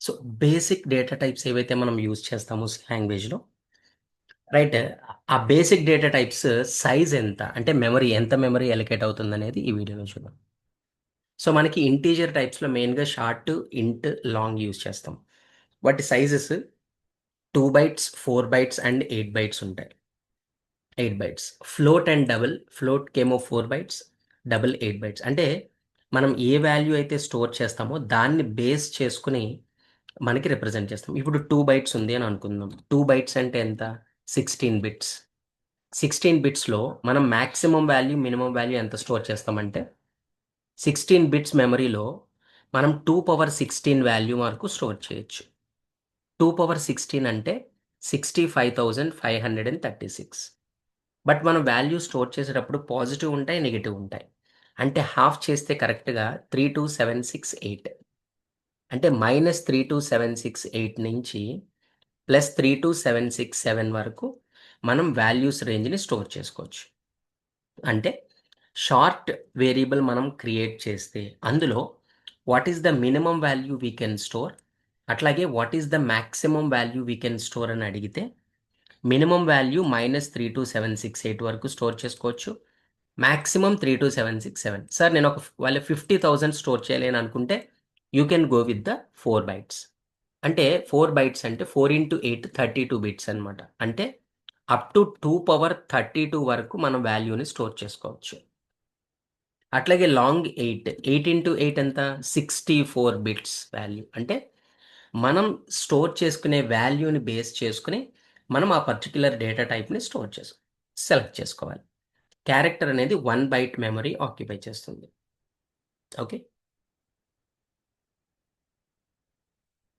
So, basic data types ఏవైతే మనం use చేస్తామో లాంగ్వేజ్‌లో రైట్. ఆ బేసిక్ డేటా టైప్స్ సైజ్ ఎంత? అంటే ఎంత మెమరీ అలొకేట్ అవుతుందనేది ఈ వీడియోలో చూద్దాం. సో, మనకి ఇంటీజర్ టైప్స్‌లో మెయిన్‌గా షార్ట్, ఇంట్, లాంగ్ యూజ్ చేస్తాం. వాటి sizes 2 bytes, 4 bytes and 8 bytes ఉంటాయి. 8 బైట్స్. Float and double. ఫ్లోట్‌కేమో 4 బైట్స్, డబుల్ 8 బైట్స్. అంటే మనం ఏ వాల్యూ అయితే స్టోర్ చేస్తామో దాన్ని బేస్ చేసుకొని మనకి రిప్రజెంట్ చేస్తాం. ఇప్పుడు 2 బైట్స్ ఉంది అని అనుకుందాం. 2 బైట్స్ అంటే ఎంత? 16 బిట్స్. 16 బిట్స్‌లో మనం మాక్సిమం వాల్యూ, మినిమమ్ వాల్యూ ఎంత స్టోర్ చేస్తామంటే 16 బిట్స్ మెమరీలో మనం 2 పవర్ 16 వాల్యూ వరకు స్టోర్ చేయొచ్చు. 2 పవర్ 16 అంటే 65,536. బట్ మనం వాల్యూ స్టోర్ చేసేటప్పుడు పాజిటివ్ ఉంటాయి, నెగెటివ్ ఉంటాయి. అంటే హాఫ్ చేస్తే కరెక్ట్‌గా 32768. అంటే -32768 నుంచి +32767 వరకు మనం వాల్యూస్ రేంజ్‌ని స్టోర్ చేసుకోవచ్చు. అంటే షార్ట్ వేరియబుల్ మనం క్రియేట్ చేస్తే అందులో what is the minimum value we can store, అట్లాగే what is the maximum value we can store అని అడిగితే మినిమమ్ వాల్యూ -32768 వరకు స్టోర్ చేసుకోవచ్చు. మాక్సిమం 32767. సార్ నేను వాళ్ళ 50,000 స్టోర్ చేయాలి అని అనుకుంటే you can go with the 4 bytes. అంటే 4 బైట్స్ అంటే 4 ఇంటూ 8 32 బిట్స్ అనమాట. అంటే అప్ టు 2 పవర్ 32 వరకు మనం వాల్యూని స్టోర్ చేసుకోవచ్చు. అట్లాగే లాంగ్ 8. 8 ఇంటూ 8 ఎంత? 64 బిట్స్ వాల్యూ. అంటే మనం స్టోర్ చేసుకునే వాల్యూని బేస్ చేసుకొని మనం ఆ పర్టిక్యులర్ డేటా టైప్‌ని సెలెక్ట్ చేసుకోవాలి. క్యారెక్టర్ అనేది 1 బైట్ మెమరీ ఆక్యుపై చేస్తుంది. ఓకే.